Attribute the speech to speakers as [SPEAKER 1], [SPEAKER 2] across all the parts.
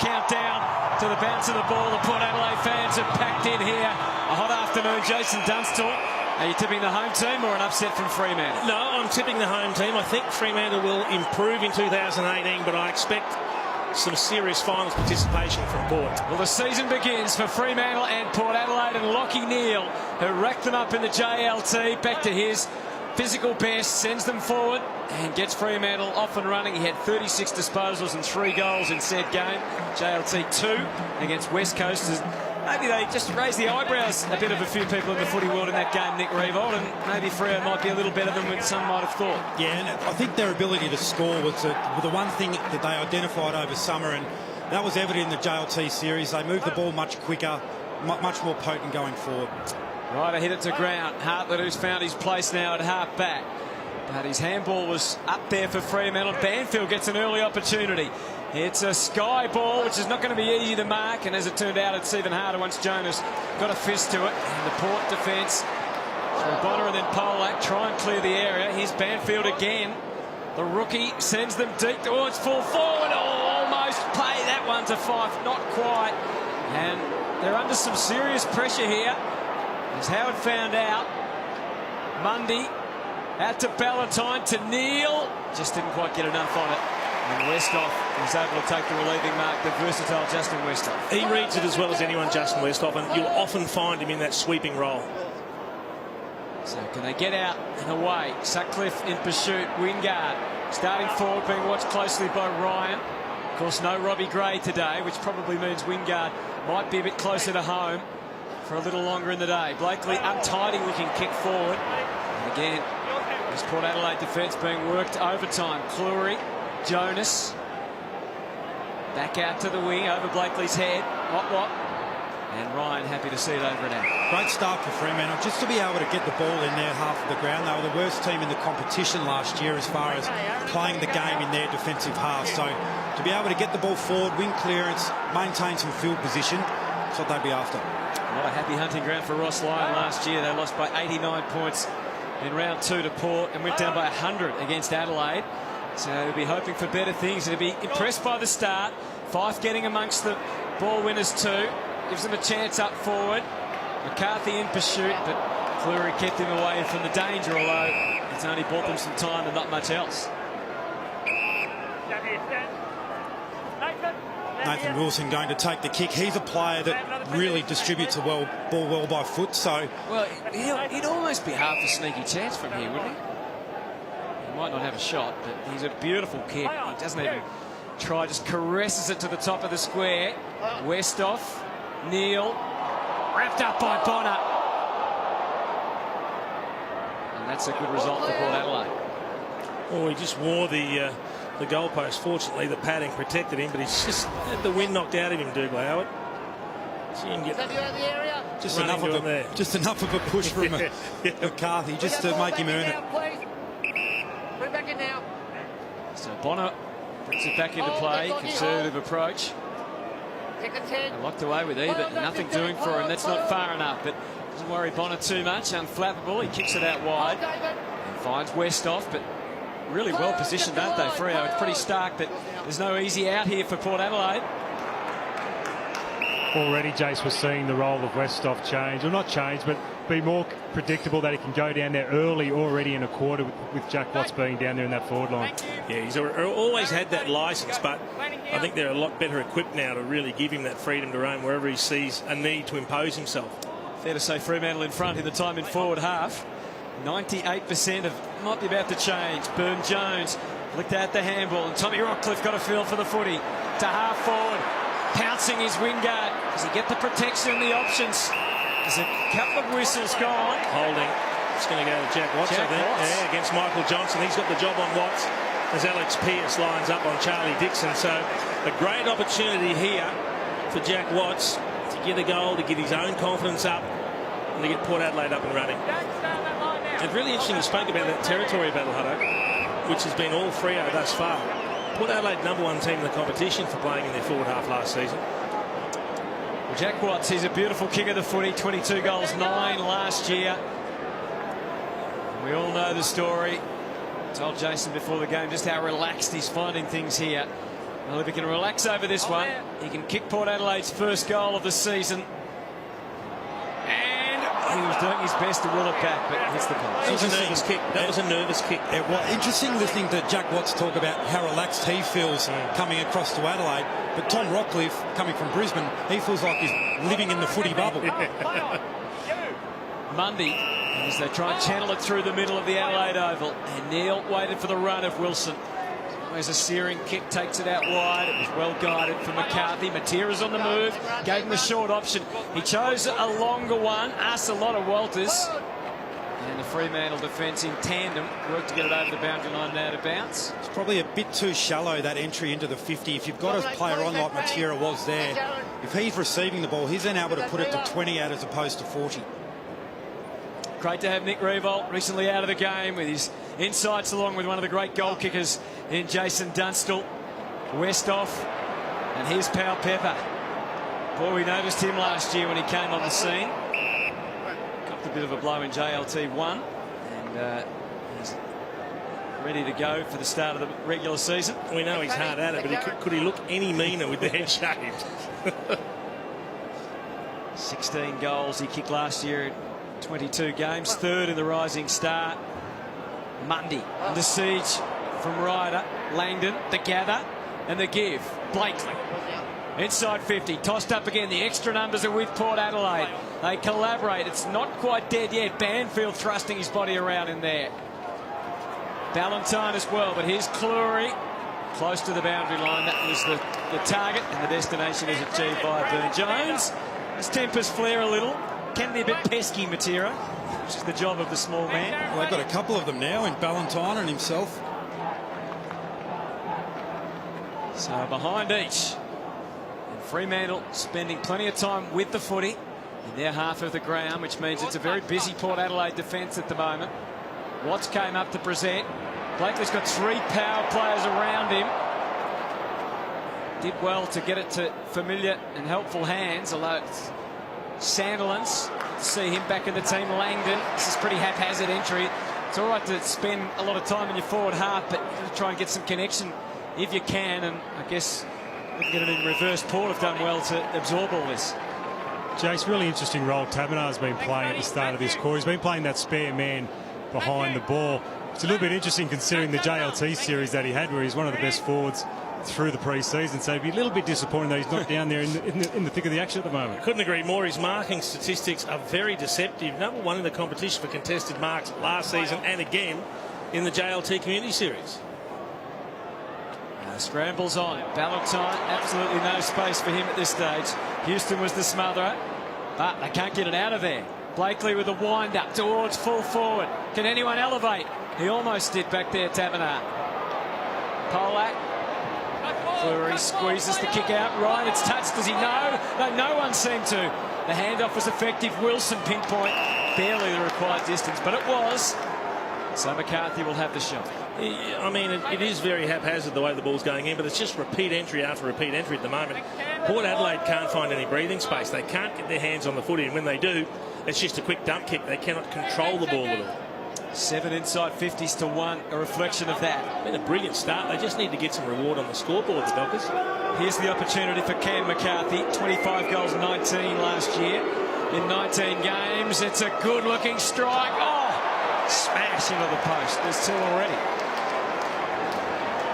[SPEAKER 1] countdown to the bounce of the ball. The Port Adelaide fans have packed in here. A hot afternoon. Jason Dunstall, are you tipping the home team or an upset from Fremantle?
[SPEAKER 2] No, I'm tipping the home team. I think Fremantle will improve in 2018, but I expect some serious finals participation from Port.
[SPEAKER 1] Well, the season begins for Fremantle and Port Adelaide, and Lockie Neal, who racked them up in the JLT, back to his physical best, sends them forward and gets Fremantle off and running. He had 36 disposals and 3 goals in said game. JLT 2 against West Coast. Maybe they just raised the eyebrows a bit of a few people in the footy world in that game, Nick Revolt, and maybe Freo might be a little better than some might have thought.
[SPEAKER 3] Yeah, and I think their ability to score was the one thing that they identified over summer, and that was evident in the JLT series. They moved the ball much quicker, much more potent going forward.
[SPEAKER 1] Right, I hit it to ground. Hartlett, who's found his place now at half back. But his handball was up there for Fremantle. Banfield gets an early opportunity. It's a sky ball, which is not going to be easy to mark, and as it turned out, it's even harder once Jonas got a fist to it. And the Port defence, through Bonner and then Polak, try and clear the area. Here's Banfield again. The rookie sends them deep towards full forward. Oh, almost play that one to Fife, not quite. And they're under some serious pressure here. As Howard found out, Mundy out to Ballantyne, to Neal, just didn't quite get enough on it. And Westhoff was able to take the relieving mark, the versatile Justin Westhoff.
[SPEAKER 2] He reads it as well as anyone, Justin Westhoff, and you'll often find him in that sweeping role.
[SPEAKER 1] So can they get out and away? Sutcliffe in pursuit. Wingard starting forward, being watched closely by Ryan. Of course, no Robbie Gray today, which probably means Wingard might be a bit closer to home for a little longer in the day. Blakely, untidy looking kick forward. And again, this Port Adelaide defence being worked overtime. Cleary, Jonas, back out to the wing, over Blakely's head. What? And Ryan happy to see it over and out.
[SPEAKER 3] Great start for Fremantle, just to be able to get the ball in their half of the ground. They were the worst team in the competition last year as far as playing the game in their defensive half. So to be able to get the ball forward, win clearance, maintain some field position, that's what they'd be after.
[SPEAKER 1] Not a happy hunting ground for Ross Lyon last year. They lost by 89 points in round 2 to Port and went down by 100 against Adelaide. So he'll be hoping for better things. He'll be impressed by the start. Fife getting amongst the ball winners too. Gives them a chance up forward. McCarthy in pursuit, but Cleary kept him away from the danger, although it's only bought them some time and not much else.
[SPEAKER 3] Nathan Wilson going to take the kick. He's a player that really distributes the ball well by foot. So,
[SPEAKER 1] well, he'd almost be half a sneaky chance from here, wouldn't he? He might not have a shot, but he's a beautiful kick. He doesn't even try, just caresses it to the top of the square. Westhoff, Neal, wrapped up by Bonner. And that's a good result for Port Adelaide.
[SPEAKER 2] Oh, he just wore the goalpost. Fortunately, the padding protected him, but he's just had the wind knocked out of him, Dougal Howard. So you can get
[SPEAKER 3] just enough of a push from McCarthy, just to make him earn it.
[SPEAKER 4] Put it back in now.
[SPEAKER 1] So Bonner brings it back into play. Conservative approach. And locked away with E, but nothing doing for him. That's not far enough, but doesn't worry Bonner too much. Unflappable. He kicks it out wide and finds Westhoff, but really well positioned, aren't they, Freo? It's pretty stark that there's no easy out here for Port Adelaide.
[SPEAKER 5] Already Jace was seeing the role of Westhoff change, or not change, but be more predictable, that he can go down there early already in a quarter with Jack Watts being down there in that forward line.
[SPEAKER 2] Yeah, he's always had that licence, but I think they're a lot better equipped now to really give him that freedom to roam wherever he sees a need to impose himself.
[SPEAKER 1] Fair to say Fremantle in front in the time in forward half. 98% of might be about to change. Byrne-Jones looked at the handball, and Tommy Rockcliffe got a feel for the footy. To half forward, pouncing his Wingard. Does he get the protection and the options? There's a couple of whistles gone.
[SPEAKER 2] Holding. It's going to go to Jack Watts, I think. Yeah, against Michael Johnson. He's got the job on Watts as Alex Pearce lines up on Charlie Dixon. So a great opportunity here for Jack Watts to get a goal, to get his own confidence up, and to get Port Adelaide up and running. It's really interesting you spoke about that territory battle, Hutto, which has been all Freo thus far. Port Adelaide #1 team in the competition for playing in their forward half last season.
[SPEAKER 1] Well, Jack Watts, he's a beautiful kick of the footy. 22 goals, 9 last year. We all know the story. I told Jason before the game just how relaxed he's finding things here Well, if he can relax over this one, he can kick Port Adelaide's first goal of the season. And he was doing his best to will it back, but hits the post.
[SPEAKER 2] That was a nervous kick. That was a nervous kick.
[SPEAKER 3] Well, interesting listening to Jack Watts talk about how relaxed he feels coming across to Adelaide. But Tom Rockcliffe, coming from Brisbane, he feels like he's living in the footy bubble.
[SPEAKER 1] Mundy, as they try and channel it through the middle of the Adelaide Oval. And Neil waited for the run of Wilson. There's a searing kick, takes it out wide. It was well guided for McCarthy. Matera's on the move, gave him the short option. He chose a longer one, asked a lot of Walters. And the Fremantle defence in tandem worked to get it over the boundary line and out of bounds.
[SPEAKER 3] It's probably a bit too shallow, that entry into the 50. If you've got a player on like Matera was there, if he's receiving the ball, he's then able to put it to 20 out as opposed to 40.
[SPEAKER 1] Great to have Nick Revolt recently out of the game with his insights, along with one of the great goal kickers in Jason Dunstall. Westhoff, and here's Powell Pepper. Boy, we noticed him last year when he came on the scene. Got a bit of a blow in JLT1, and he's ready to go for the start of the regular season.
[SPEAKER 2] We know he's hard at it, but could he look any meaner with the head shaved?
[SPEAKER 1] 16 goals he kicked last year in 22 games, third in the Rising Star. Mundy, the siege from Ryder, Langdon, the gather, and the give. Blakely, inside 50, tossed up again. The extra numbers are with Port Adelaide. They collaborate. It's not quite dead yet. Banfield thrusting his body around in there. Ballantyne as well, but here's Cleary, close to the boundary line. That was the target, and the destination is achieved by Burne-Jones. His tempers flare a little. Can be a bit pesky, Matera, which is the job of the small man.
[SPEAKER 3] Well, they've got a couple of them now in Ballantyne and himself.
[SPEAKER 1] So behind each. And Fremantle spending plenty of time with the footy in their half of the ground, which means it's a very busy Port Adelaide defence at the moment. Watts came up to present. Blakely's got 3 power players around him. Did well to get it to familiar and helpful hands, although it's Sandilands, see him back in the team. Langdon, this is pretty haphazard entry. It's all right to spend a lot of time in your forward half, but try and get some connection if you can, and I guess looking at it in reverse, Port have done well to absorb all this.
[SPEAKER 5] Jace, really interesting role Taberner's been playing at the start of this quarter. He's been playing that spare man behind the ball. It's a little bit interesting considering the JLT series that he had, where he's one of the best forwards through the pre-season, so it'd be a little bit disappointing that he's not down there in the thick of the action at the moment.
[SPEAKER 2] Couldn't agree more. His marking statistics are very deceptive. #1 in the competition for contested marks last season, and again in the JLT Community Series.
[SPEAKER 1] Scrambles on. Ballantyne, absolutely no space for him at this stage. Houston was the smotherer, but they can't get it out of there. Blakely with a wind-up towards full forward. Can anyone elevate? He almost did back there, Taberner. Polak. Fleury squeezes the kick out. Ryan, it's touched. Does he know? No one seemed to. The handoff was effective. Wilson pinpoint. Barely the required distance, but it was. So McCarthy will have the shot.
[SPEAKER 2] I mean, it is very haphazard the way the ball's going in, but it's just repeat entry after repeat entry at the moment. Port Adelaide can't find any breathing space. They can't get their hands on the footy, and when they do, it's just a quick dump kick. They cannot control the ball at all.
[SPEAKER 1] 7 inside 50s to 1, a reflection of that.
[SPEAKER 2] It's been a brilliant start. They just need to get some reward on the scoreboard, the Dockers.
[SPEAKER 1] Here's the opportunity for Cam McCarthy. 25 goals, 19 last year in 19 games. It's a good-looking strike. Oh, smash into the post. There's 2 already.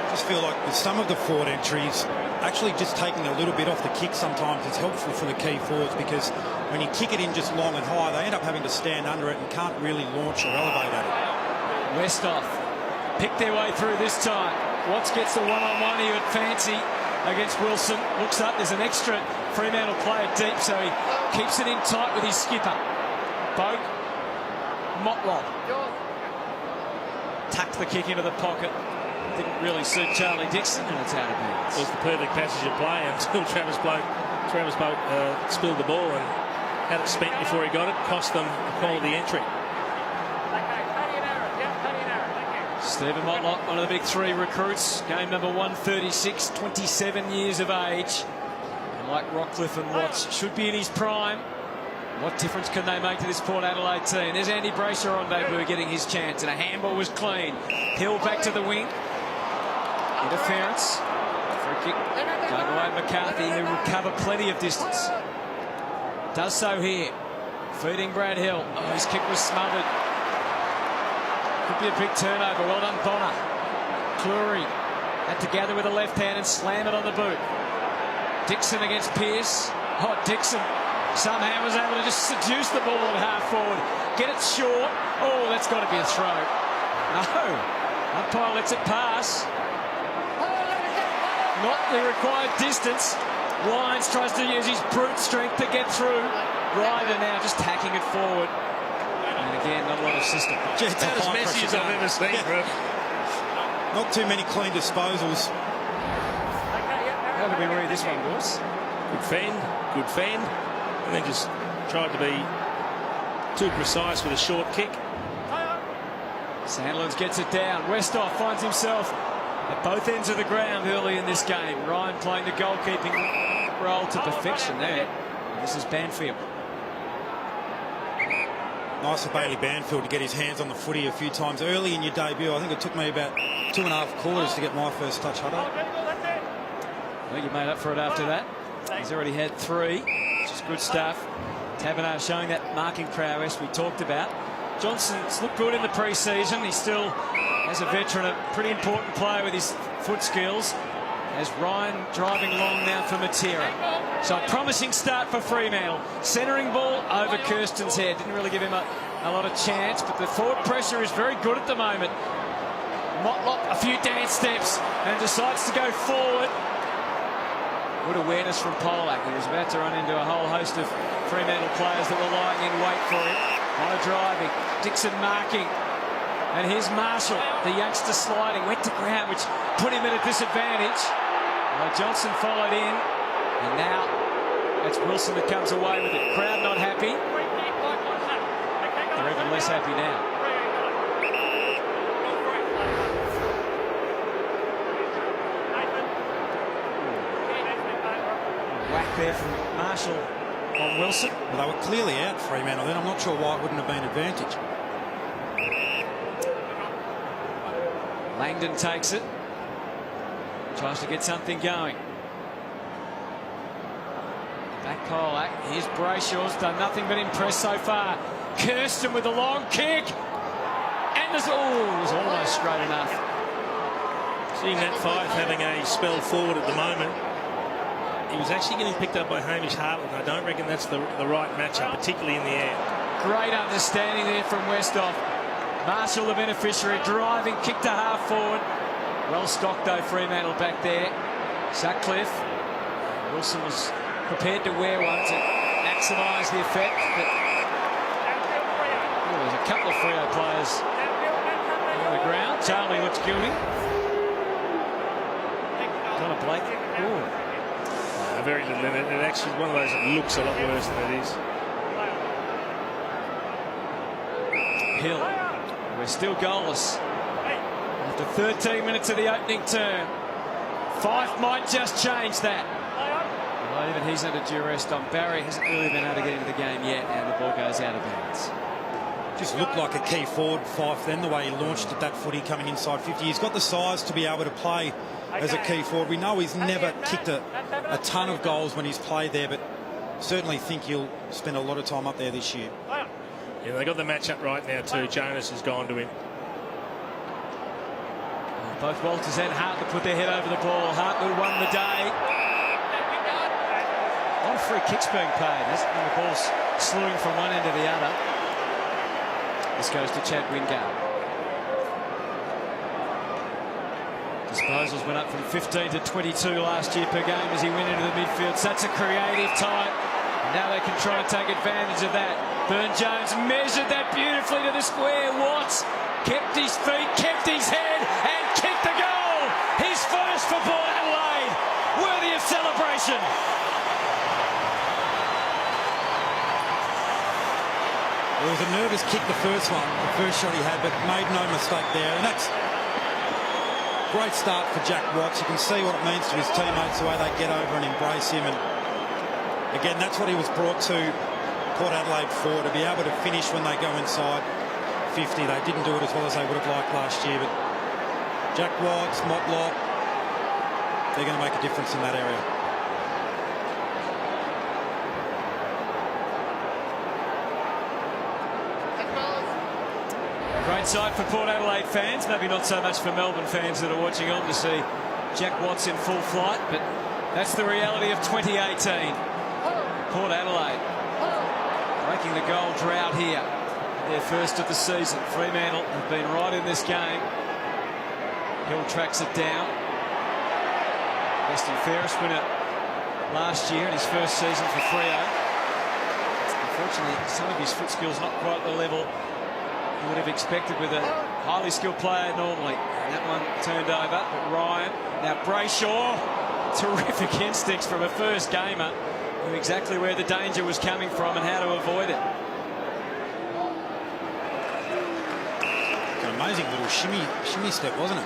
[SPEAKER 3] I just feel like with some of the forward entries, actually just taking a little bit off the kick sometimes is helpful for the key forwards, because when you kick it in just long and high, they end up having to stand under it and can't really launch or elevate at it.
[SPEAKER 1] Westhoff picked their way through this time. Watts gets the one-on-one he would fancy against Wilson. Looks up, there's an extra Fremantle player deep, so he keeps it in tight with his skipper. Boak, Motlop. Tucked the kick into the pocket. Didn't really suit Charlie Dixon, and it's out of bounds.
[SPEAKER 2] It was the perfect passage of play until Travis Boak spilled the ball and had it spent before he got it. Cost them a quality entry.
[SPEAKER 1] Stephen Motlop, one of the big 3 recruits. Game number 136, 27 years of age. And like Rockcliffe and Watts, should be in his prime. What difference can they make to this Port Adelaide team? There's Andy Bracer on debut getting his chance, and a handball was clean. Hill back to the wing. Interference. Free kick going away McCarthy, who will cover plenty of distance. Does so here. Feeding Brad Hill. Oh, his kick was smothered. Could be a big turnover. Well done, Bonner. Cleary had to gather with the left hand and slam it on the boot. Dixon against Pearce. Oh, Dixon somehow was able to just seduce the ball at half forward. Get it short. Oh, that's got to be a throw. No. Umpire lets it pass. Not the required distance. Wines tries to use his brute strength to get through. Ryder now just tacking it forward. And again, not a lot of system.
[SPEAKER 2] About as messy as I've ever seen, bro.
[SPEAKER 3] Not too many clean disposals.
[SPEAKER 1] How did we read this one, boys?
[SPEAKER 2] Good fend, and then just tried to be too precise with a short kick.
[SPEAKER 1] Sandlands gets it down. Westhoff finds himself at both ends of the ground early in this game. Ryan playing the goalkeeping role to perfection there. And this is Banfield.
[SPEAKER 3] Nice of Bailey Banfield to get his hands on the footy a few times early in your debut. I think it took me about 2.5 quarters to get my first touch, Hutto.
[SPEAKER 1] Well, you made up for it after that. He's already had 3, which is good stuff. Taberner showing that marking prowess we talked about. Johnson's looked good in the pre-season. He's still, as a veteran, a pretty important player with his foot skills. As Ryan driving long now for Matera. So a promising start for Fremantle. Centering ball over Kirsten's head. Didn't really give him a lot of chance, but the forward pressure is very good at the moment. Motlop, a few dance steps, and decides to go forward. Good awareness from Polak. He was about to run into a whole host of Fremantle players that were lying in wait for him. High driving. Dixon marking. And here's Marshall, the youngster sliding. Went to ground, which put him at a disadvantage. Well, Johnson followed in. And now it's Wilson that comes away with it. Crowd not happy. They're even less happy now. Whack there from Marshall on Wilson.
[SPEAKER 3] Well, they were clearly out, Fremantle, then. I'm not sure why it wouldn't have been advantage.
[SPEAKER 1] Langdon takes it. Tries to get something going. Back Colac. Here's Brayshaw's done nothing but impress so far. Kirsten with a long kick. And there's, it was almost straight enough.
[SPEAKER 2] Seeing that Fife having a spell forward at the moment. He was actually getting picked up by Hamish Hartland. I don't reckon that's the right matchup, particularly in the air.
[SPEAKER 1] Great understanding there from Westhoff. Marshall, the beneficiary, driving, kick to half forward. Well stocked though, Fremantle back there. Sutcliffe. Wilson was prepared to wear one to maximise the effect. But there's a couple of Freo players on the ground. Charlie looks guilty. Connor Blake.
[SPEAKER 2] Very little in it. It actually one of those that looks a lot worse than it is.
[SPEAKER 1] Hill. We're still goalless after 13 minutes of the opening term. Fife might just change that. Well, even he's under duress. Don Barry hasn't really been able to get into the game yet, and the ball goes out of bounds.
[SPEAKER 3] Just looked like a key forward, Fife, then the way he launched at that footy coming inside 50. He's got the size to be able to play as a key forward. We know he's never kicked a ton of goals when he's played there, but certainly think he'll spend a lot of time up there this year.
[SPEAKER 2] Yeah, they got the matchup right now too. Jonas has gone to him.
[SPEAKER 1] Both Walters and Hartley put their head over the ball. Hartley won the day. A lot of free kicks being paid. And the ball's slewing from one end to the other. This goes to Chad Wingard. Disposals went up from 15 to 22 last year per game as he went into the midfield. Such a creative time. Now they can try and take advantage of that. Burne-Jones measured that beautifully to the square. Watts kept his feet, kept his head, and kicked the goal. His first for Port Adelaide. Worthy of celebration.
[SPEAKER 3] It was a nervous kick, the first one, the first shot he had, but made no mistake there. And that's a great start for Jack Watts. You can see what it means to his teammates, the way they get over and embrace him. And again, that's what he was brought to Port Adelaide for, to be able to finish when they go inside 50. They didn't do it as well as they would have liked last year, but Jack Watts, Motlop, they're going to make a difference in that area.
[SPEAKER 1] Great sight for Port Adelaide fans, maybe not so much for Melbourne fans that are watching on to see Jack Watts in full flight, but that's the reality of 2018. Port Adelaide breaking the goal drought here. Their first of the season. Fremantle have been right in this game. Hill tracks it down. Best and fairest winner last year in his first season for Freo. Unfortunately, some of his foot skills not quite the level you would have expected with a highly skilled player normally. And that one turned over, but Ryan. Now Brayshaw, terrific instincts from a first gamer. Knew exactly where the danger was coming from and how to avoid it.
[SPEAKER 3] An amazing little shimmy step, wasn't it?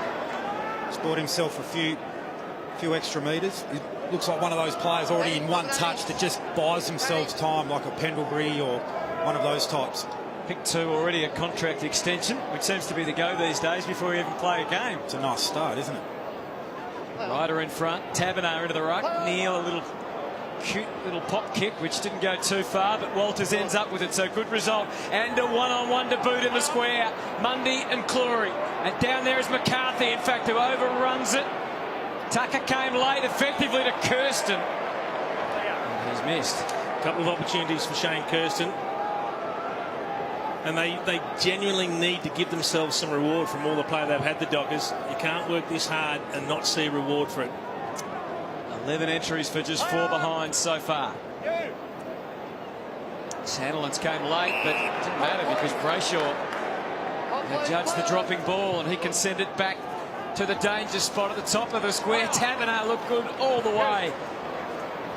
[SPEAKER 3] Scored himself a few extra metres. He looks like one of those players already in one touch that just buys themselves time, like a Pendlebury or one of those types.
[SPEAKER 1] Pick 2 already a contract extension, which seems to be the go these days before you even play a game.
[SPEAKER 3] It's a nice start, isn't it?
[SPEAKER 1] Ryder in front, Taberner into the ruck, Neil a little cute little pop kick which didn't go too far, but Walters ends up with it, so good result. And a one-on-one to boot in the square. Mundy and Cleary, and down there is McCarthy, in fact, who overruns it. Tucker came late effectively to Kirsten, and he's missed.
[SPEAKER 2] A couple of opportunities for Shane Kirsten, and they genuinely need to give themselves some reward from all the play they've had, the Dockers. You can't work this hard and not see reward for it.
[SPEAKER 1] 11 entries for just 4 behind so far. Sandilands came late, but it didn't matter because Brayshaw had judged the dropping ball, and he can send it back to the danger spot at the top of the square. Taberner looked good all the way.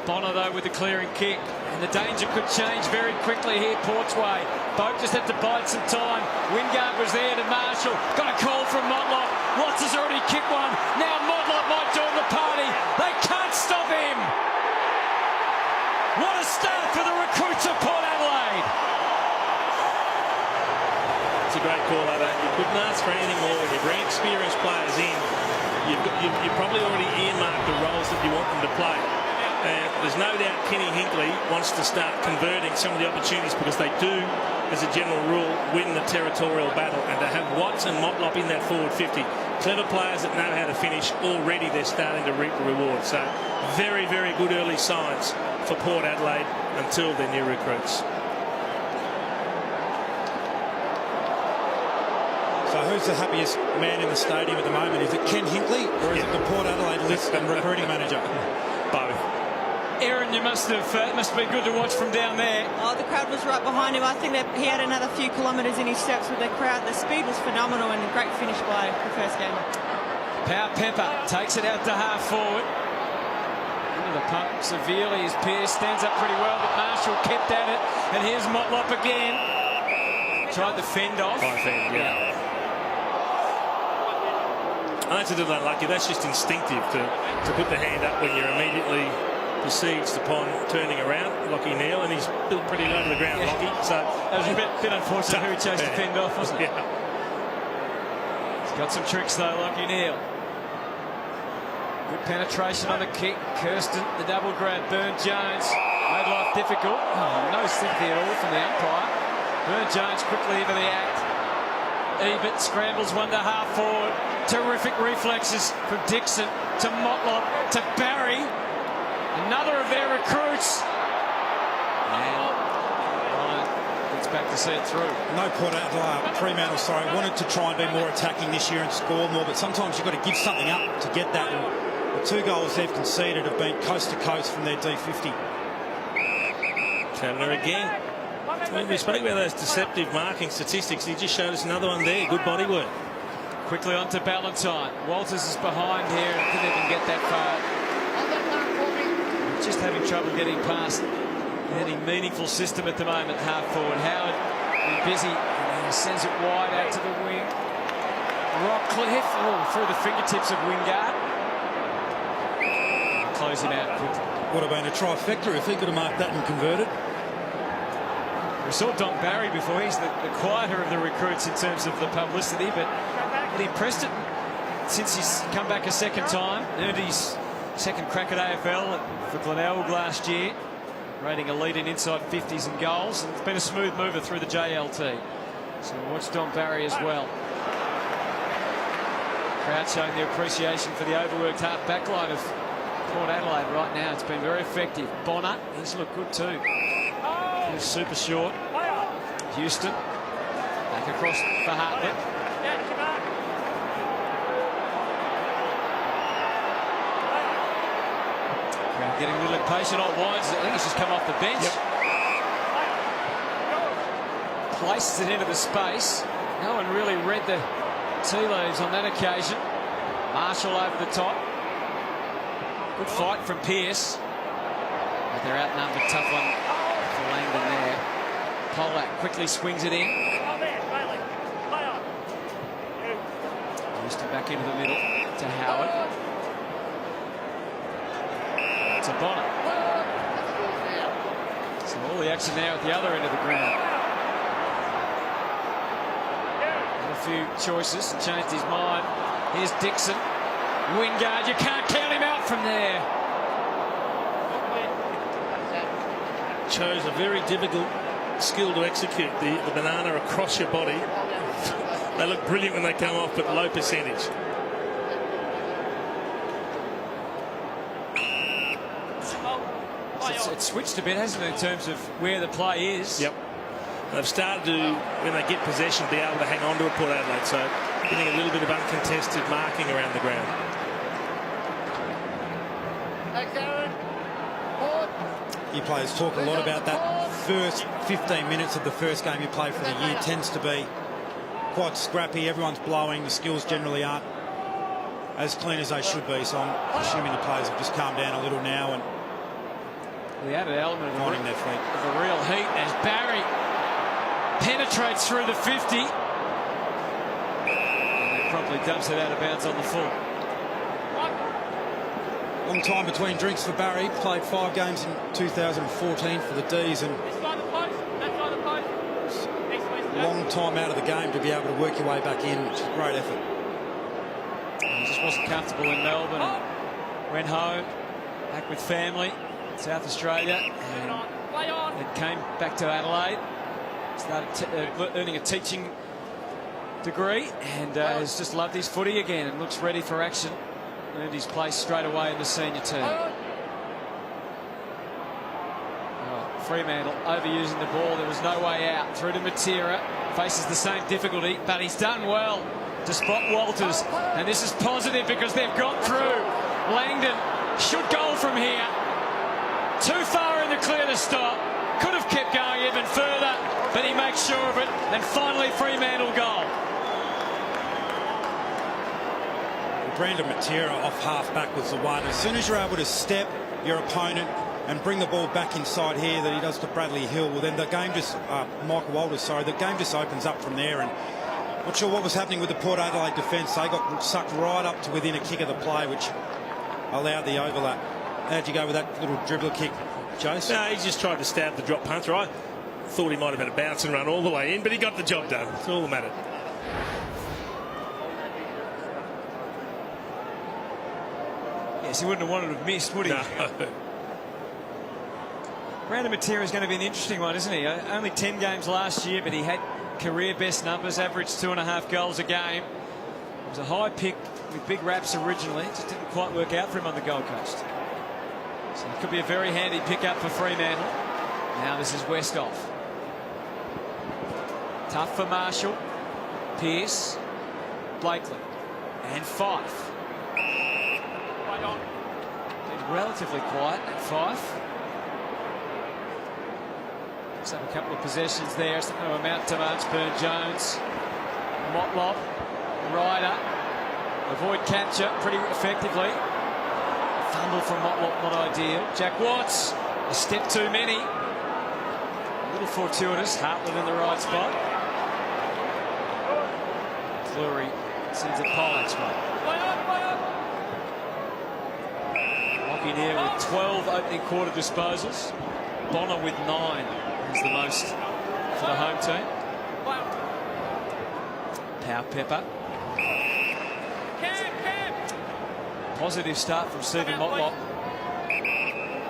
[SPEAKER 1] Bonner, though, with the clearing kick, and the danger could change very quickly here Port's way. Boak just had to bide some time. Wingard was there to Marshall. Got a call from Motlop. Watts has already kicked one. Now Motlop might join the party. They can't stop him. What a start for the recruits of Port Adelaide.
[SPEAKER 2] It's a great call, though. You couldn't ask for anything more. When you bring experienced players in, you've probably already earmarked the roles that you want them to play. There's no doubt Kenny Hinkley wants to start converting some of the opportunities, because they do, as a general rule, win the territorial battle. And to have Watts and Motlop in that forward 50, clever players that know how to finish, already they're starting to reap the reward. So very, very good early signs for Port Adelaide until their new recruits.
[SPEAKER 3] So who's the happiest man in the stadium at the moment? Is it Ken Hinkley, or is it the Port Adelaide list and recruiting manager?
[SPEAKER 2] Both.
[SPEAKER 1] Erin, you must be good to watch from down there.
[SPEAKER 6] Oh, the crowd was right behind him. I think that he had another few kilometres in his steps with the crowd. The speed was phenomenal, and a great finish by the first gamer.
[SPEAKER 1] Power Pepper takes it out to half forward. Into the pump severely as Pearce stands up pretty well, but Marshall kept at it. And here's Motlop again. Tried to fend off.
[SPEAKER 2] Yeah. That's a little unlucky. That's just instinctive to put the hand up when you're immediately besieged upon turning around. Lockie Neal, and he's built pretty low to the ground, Lockie. So
[SPEAKER 1] that was a bit unfortunate who he chose to fend off, wasn't it?
[SPEAKER 2] Yeah.
[SPEAKER 1] He's got some tricks though, Lockie Neal. Good penetration on the kick. Kirsten, the double grab. Burn-Jones made life difficult. Oh, no sympathy at all from the umpire. Burn-Jones quickly into the act. Ebert scrambles one to half forward. Terrific reflexes from Dixon to Motlop to Barry. Another of their recruits. And Ryan gets back to see it through.
[SPEAKER 3] No Port Adelaide, Fremantle, sorry, wanted to try and be more attacking this year and score more, but sometimes you've got to give something up to get that. And the 2 goals they've conceded have been coast to coast from their D50.
[SPEAKER 2] Taberner again. When we spoke about those deceptive marking statistics, he just showed us another one there. Good body work.
[SPEAKER 1] Quickly on to Ballantyne. Walters is behind here and didn't even get that far. Just having trouble getting past any meaningful system at the moment. Half forward. Howard busy, and he sends it wide out to the wing. Rockcliffe through the fingertips of Wingard. Close him out quickly.
[SPEAKER 3] Would have been a trifecta if he could have marked that and converted.
[SPEAKER 1] We saw Don Barry before. He's the quieter of the recruits in terms of the publicity, but he pressed it since he's come back a second time. Earned his second crack at AFL for Glenelg last year, rating a lead in inside 50s and goals, and it's been a smooth mover through the JLT. So watch Don Barry as well. Crowd showing their appreciation for the overworked half backline of Port Adelaide right now. It's been very effective. Bonner, he's looked good too. He's super short. Houston back across for Hartlett. Crowd getting a little impatient. Old Wines, I think he's just come off the bench.
[SPEAKER 2] Yep.
[SPEAKER 1] Places it into the space. No one really read the tea leaves on that occasion. Marshall over the top. Good fight from Pearce. But they're outnumbered. Tough one for Langdon there. Pollack quickly swings it in. Houston back into the middle to Howard. To Bonner. So all the action now at the other end of the ground. Had a few choices and changed his mind. Here's Dixon. Wingard, you can't count him out from there.
[SPEAKER 2] Chose a very difficult skill to execute, the banana across your body. They look brilliant when they come off, but low percentage.
[SPEAKER 1] It's switched a bit, hasn't it, in terms of where the play is?
[SPEAKER 2] Yep. They've started to, when they get possession, be able to hang on to it, Port Adelaide. So getting a little bit of uncontested marking around the ground.
[SPEAKER 3] You players talk a lot about that first 15 minutes of the first game you play for the year tends to be quite scrappy. Everyone's blowing. The skills generally aren't as clean as they should be. So I'm assuming the players have just calmed down a little now and
[SPEAKER 1] the added element of
[SPEAKER 3] finding their feet.
[SPEAKER 1] The real heat as Barry penetrates through the 50. And then promptly dumps it out of bounds on the full.
[SPEAKER 3] Long time between drinks for Barry. Played 5 games in 2014 for the D's, and long time out of the game to be able to work your way back in. It's a great effort.
[SPEAKER 1] He just wasn't comfortable in Melbourne and went home, back with family, South Australia, and came back to Adelaide. Started earning a teaching degree and has just loved his footy again and looks ready for action. Earned his place straight away in the senior team. Fremantle overusing the ball. There was no way out. Through to Matera. Faces the same difficulty, but he's done well to spot Walters. And this is positive because they've got through. Langdon should goal from here. Too far in the clear to stop. Could have kept going even further, but he makes sure of it. And finally, Fremantle goal.
[SPEAKER 3] Brandon Matera off half-back was the one. As soon as you're able to step your opponent and bring the ball back inside here that he does to Bradley Hill, well then the game just, Michael Walters, sorry, the game just opens up from there. And not sure what was happening with the Port Adelaide defence. They got sucked right up to within a kick of the play, which allowed the overlap. How'd you go with that little dribbler kick, Jace?
[SPEAKER 2] No, he just tried to stab the drop punter. I thought he might have had a bounce and run all the way in, but he got the job done. That's all that mattered.
[SPEAKER 1] Yes, he wouldn't have wanted to have missed, would he?
[SPEAKER 2] No.
[SPEAKER 1] Brandon Matera is going to be an interesting one, isn't he? Only 10 games last year, but he had career best numbers, averaged 2.5 goals a game. It was a high pick with big raps originally. It just didn't quite work out for him on the Gold Coast. So it could be a very handy pickup for Fremantle. Now this is Westhoff. Tough for Marshall. Pearce. Blakely. And Fife. Been relatively quiet at Fife. Just have a couple of possessions there. It's not going to amount to much. Burn-Jones. Motlop. Ryder. Avoid capture pretty effectively. Fumble from Motlop, not ideal. Jack Watts. A step too many. A little fortuitous. Hartlett in the right spot. Fleury sends it Pollack's way. Locking here with 12 opening quarter disposals. Bonner with 9 is the most for the home team. Power Pepper. Positive start from Stephen Motlop.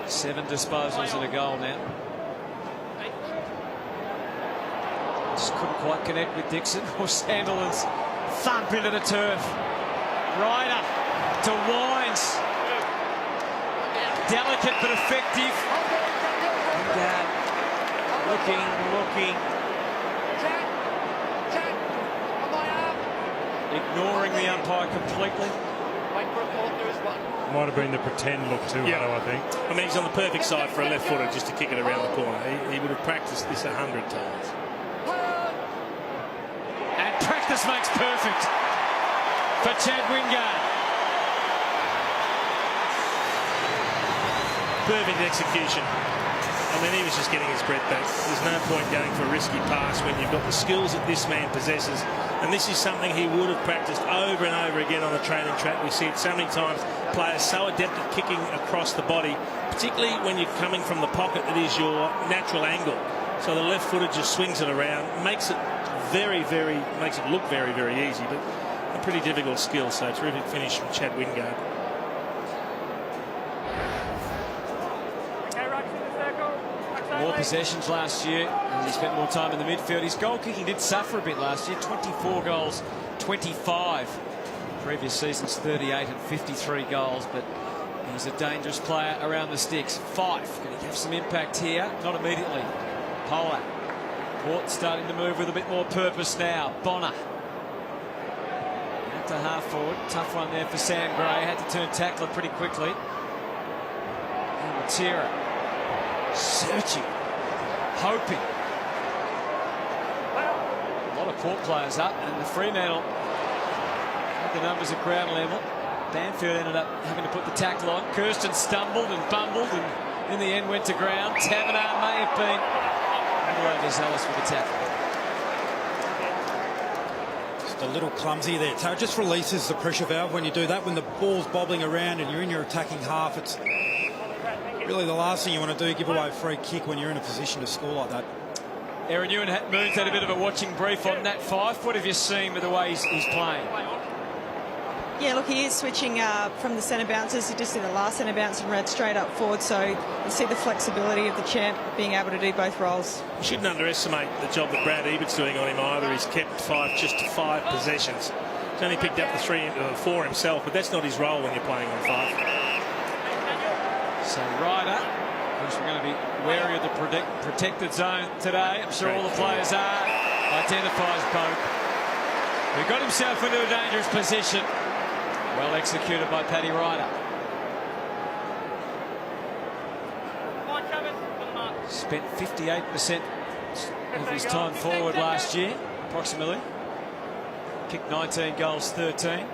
[SPEAKER 1] 7 disposals and a goal now. Just couldn't quite connect with Dixon or Sandilands. Thump into the turf. Ryder to Wines. Delicate but effective. Wingard looking. Ignoring the umpire completely.
[SPEAKER 5] Might have been the pretend look too, Hutto, I think.
[SPEAKER 2] I mean, he's on the perfect side for a left footer just to kick it around the corner. He would have practiced this 100 times.
[SPEAKER 1] And practice makes perfect for Chad Wingard.
[SPEAKER 2] Perfect execution. I mean, he was just getting his breath back. There's no point going for a risky pass when you've got the skills that this man possesses. And this is something he would have practiced over and over again on the training track. We see it so many times. Players so adept at kicking across the body, particularly when you're coming from the pocket that is your natural angle. So the left footer just swings it around, makes it look very, very easy, but a pretty difficult skill. So terrific finish from Chad Wingard.
[SPEAKER 1] More possessions last year, and he spent more time in the midfield. His goal kicking did suffer a bit last year. 24 goals, 25. Previous season's 38 and 53 goals, but he's a dangerous player around the sticks. Fife, going to have some impact here? Not immediately. Pollard. Port starting to move with a bit more purpose now. Bonner. Out to half forward. Tough one there for Sam Gray. Had to turn tackler pretty quickly. And Matera. Searching, hoping. A lot of Port players up, and the Fremantle had the numbers at ground level. Banfield ended up having to put the tackle on. Kirsten stumbled and bumbled, and in the end went to ground. Taverner may have been a little overzealous with the tackle.
[SPEAKER 3] Just a little clumsy there. So it just releases the pressure valve when you do that. When the ball's bobbling around and you're in your attacking half, it's really the last thing you want to do, give away a free kick when you're in a position to score like that.
[SPEAKER 1] Aaron Ewan Moon's had a bit of a watching brief on Nat Fife. What have you seen with the way he's playing?
[SPEAKER 6] Yeah, look, he is switching from the centre bounces. He just did the last centre bounce and ran straight up forward. So you see the flexibility of the champ being able to do both roles.
[SPEAKER 2] You shouldn't underestimate the job that Brad Ebert's doing on him either. He's kept Fife just to 5 possessions. He's only picked up the 4 himself, but that's not his role when you're playing on Fife.
[SPEAKER 1] So Ryder, of course, we're going to be wary of the protected zone today. I'm sure all the players are. Identifies Boak, who got himself into a dangerous position. Well executed by Paddy Ryder. Spent 58% of his time forward last year, approximately. Kicked 19 goals, 13.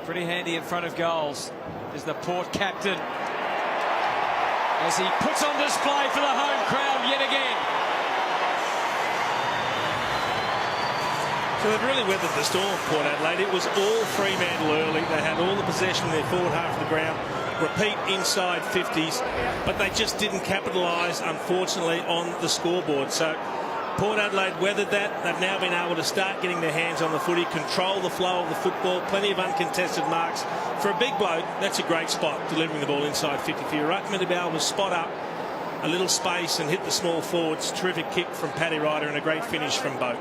[SPEAKER 1] Pretty handy in front of goals is the Port captain as he puts on display for the home crowd yet again.
[SPEAKER 2] So they've really weathered the storm, Port Adelaide. It was all Fremantle early. They had all the possession in their forward half of the ground. Repeat inside 50s, but they just didn't capitalise, unfortunately, on the scoreboard. So Port Adelaide weathered that. They've now been able to start getting their hands on the footy, control the flow of the football, plenty of uncontested marks. For a big bloke, that's a great spot, delivering the ball inside 50. For your ruckman to be able to spot up a little space and hit the small forwards. Terrific kick from Paddy Ryder and a great finish from Boak.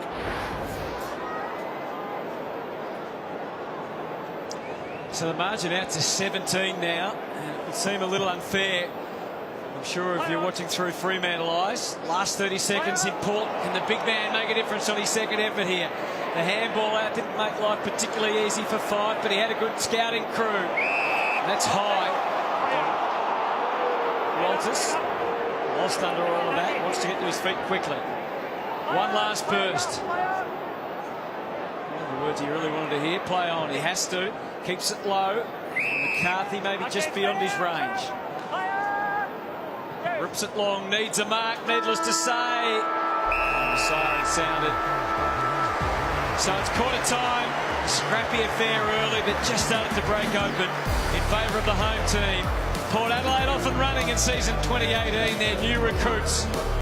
[SPEAKER 1] So the margin out to 17 now, and it would seem a little unfair. I'm sure if you're watching through Fremantle eyes, last 30 seconds in Port, can the big man make a difference on his second effort here? The handball out didn't make life particularly easy for Fife, but he had a good scouting crew. That's high. Walters lost under all of that, wants to get to his feet quickly. One last burst. One of the words he really wanted to hear. Play on, he has to. Keeps it low. McCarthy maybe just beyond his range. Rips it long, needs a mark, needless to say. And the siren sounded. So it's quarter time. Scrappy affair early, but just started to break open in favour of the home team. Port Adelaide off and running in season 2018. Their new recruits